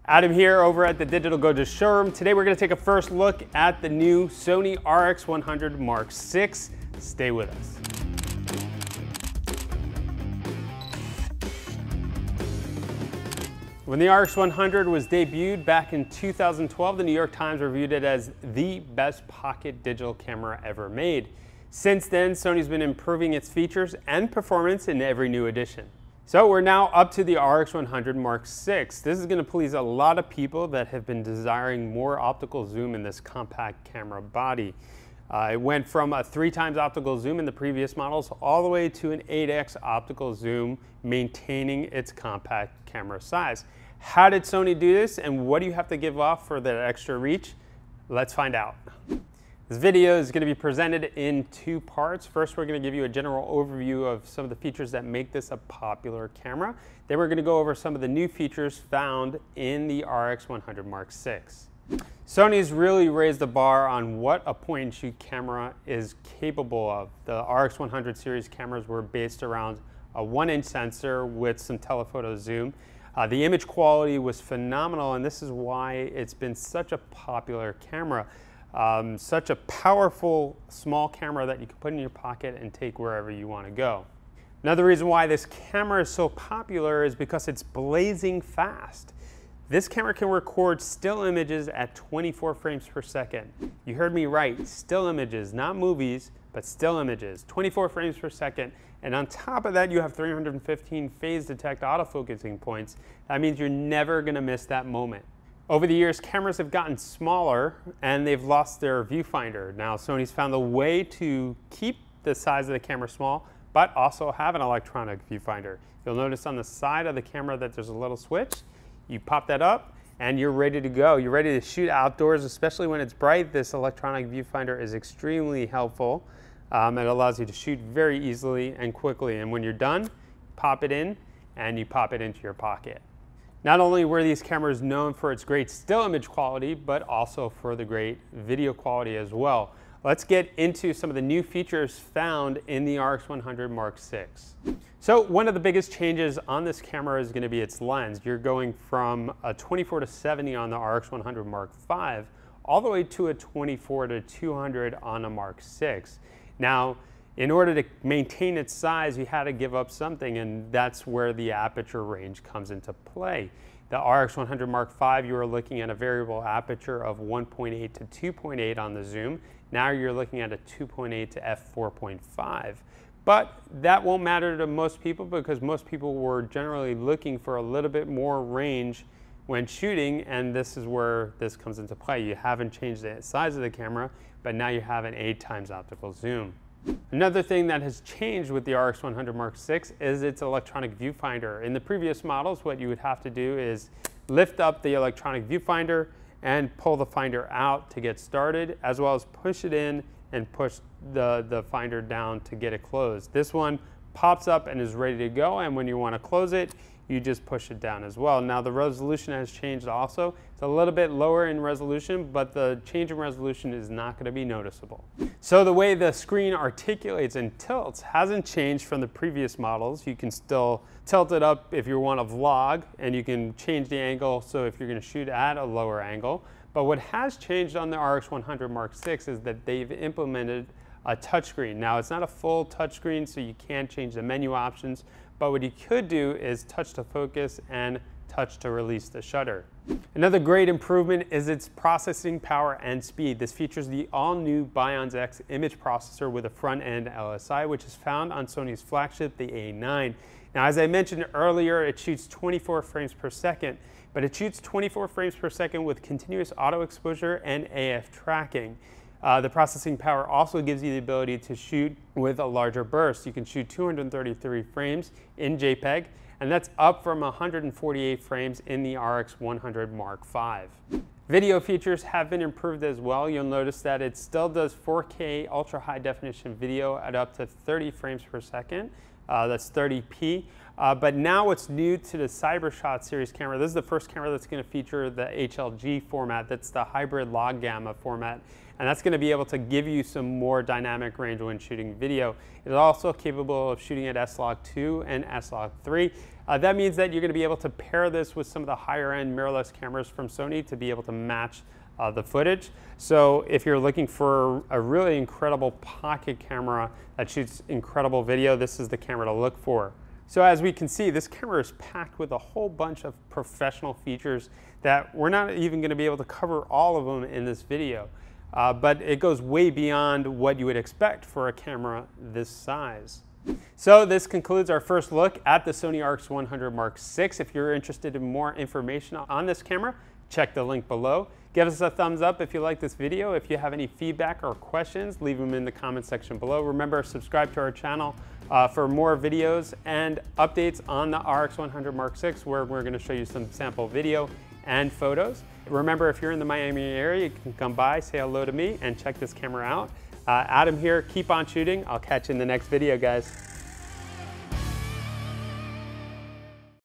Adam here over at the Digital Goja showroom. Today we're going to take a first look at the new Sony RX100 Mark VI. Stay with us. When the RX100 was debuted back in 2012, the New York Times reviewed it as the best pocket digital camera ever made. Since then, Sony's been improving its features and performance in every new edition. So we're now up to the RX100 Mark VI. This is going to please a lot of people that have been desiring more optical zoom in this compact camera body. It went from a 3x optical zoom in the previous models all the way to an 8x optical zoom, maintaining its compact camera size. How did Sony do this, and what do you have to give off for that extra reach? Let's find out. This video is going to be presented in two parts. First, we're going to give you a general overview of some of the features that make this a popular camera. Then we're going to go over some of the new features found in the RX100 Mark VI. Sony's really raised the bar on what a point-and-shoot camera is capable of. The RX100 series cameras were based around a 1-inch sensor with some telephoto zoom. The image quality was phenomenal, and this is why it's been such a popular camera. Such a powerful small camera that you can put in your pocket and take wherever you want to go. Another reason why this camera is so popular is because it's blazing fast. This camera can record still images at 24 frames per second. You heard me right, still images, not movies, but still images, 24 frames per second. And on top of that, you have 315 phase detect autofocusing points. That means you're never going to miss that moment. Over the years, cameras have gotten smaller and they've lost their viewfinder. Now, Sony's found a way to keep the size of the camera small, but also have an electronic viewfinder. You'll notice on the side of the camera that there's a little switch. You pop that up and you're ready to go. You're ready to shoot outdoors, especially when it's bright. This electronic viewfinder is extremely helpful. It allows you to shoot very easily and quickly. And when you're done, pop it in and you pop it into your pocket. Not only were these cameras known for its great still image quality, but also for the great video quality as well. Let's get into some of the new features found in the RX100 Mark VI. So one of the biggest changes on this camera is going to be its lens. You're going from a 24-70 on the RX100 Mark V all the way to a 24-200 on a Mark VI. Now, in order to maintain its size, you had to give up something, and that's where the aperture range comes into play. The RX100 Mark V, you were looking at a variable aperture of 1.8 to 2.8 on the zoom. Now you're looking at a 2.8 to f4.5. But that won't matter to most people because most people were generally looking for a little bit more range when shooting, and this is where this comes into play. You haven't changed the size of the camera, but now you have an 8x optical zoom. Another thing that has changed with the RX100 Mark VI is its electronic viewfinder. In the previous models, what you would have to do is lift up the electronic viewfinder and pull the finder out to get started, as well as push it in and push the finder down to get it closed. This one pops up and is ready to go, and when you want to close it, you just push it down as well. Now the resolution has changed also. It's a little bit lower in resolution, but the change in resolution is not going to be noticeable. So the way the screen articulates and tilts hasn't changed from the previous models. You can still tilt it up if you want to vlog, and you can change the angle so if you're going to shoot at a lower angle. But what has changed on the RX100 Mark VI is that they've implemented a touchscreen. Now it's not a full touchscreen, so you can't change the menu options, but what you could do is touch to focus and touch to release the shutter. Another great improvement is its processing power and speed. This features the all-new Bions X image processor with a front-end LSI, which is found on Sony's flagship, the A9. Now, as I mentioned earlier, it shoots 24 frames per second, but it shoots 24 frames per second with continuous auto exposure and AF tracking. The processing power also gives you the ability to shoot with a larger burst. You can shoot 233 frames in JPEG, and that's up from 148 frames in the RX100 Mark V. Video features have been improved as well. You'll notice that it still does 4K ultra high definition video at up to 30 frames per second. That's 30p. But now what's new to the CyberShot series camera, this is the first camera that's going to feature the HLG format. That's the hybrid log gamma format. And that's going to be able to give you some more dynamic range when shooting video. It's also capable of shooting at S-Log 2 and S-Log 3. That means that you're going to be able to pair this with some of the higher end mirrorless cameras from Sony to be able to match the footage. So if you're looking for a really incredible pocket camera that shoots incredible video, this is the camera to look for. So as we can see, this camera is packed with a whole bunch of professional features that we're not even going to be able to cover all of them in this video. But it goes way beyond what you would expect for a camera this size. So this concludes our first look at the Sony RX100 Mark VI. If you're interested in more information on this camera, check the link below. Give us a thumbs up if you like this video. If you have any feedback or questions, leave them in the comment section below. Remember, subscribe to our channel for more videos and updates on the RX100 Mark VI, where we're going to show you some sample video and photos. Remember, if you're in the Miami area, you can come by, say hello to me, and check this camera out. Adam here, keep on shooting. I'll catch you in the next video, guys.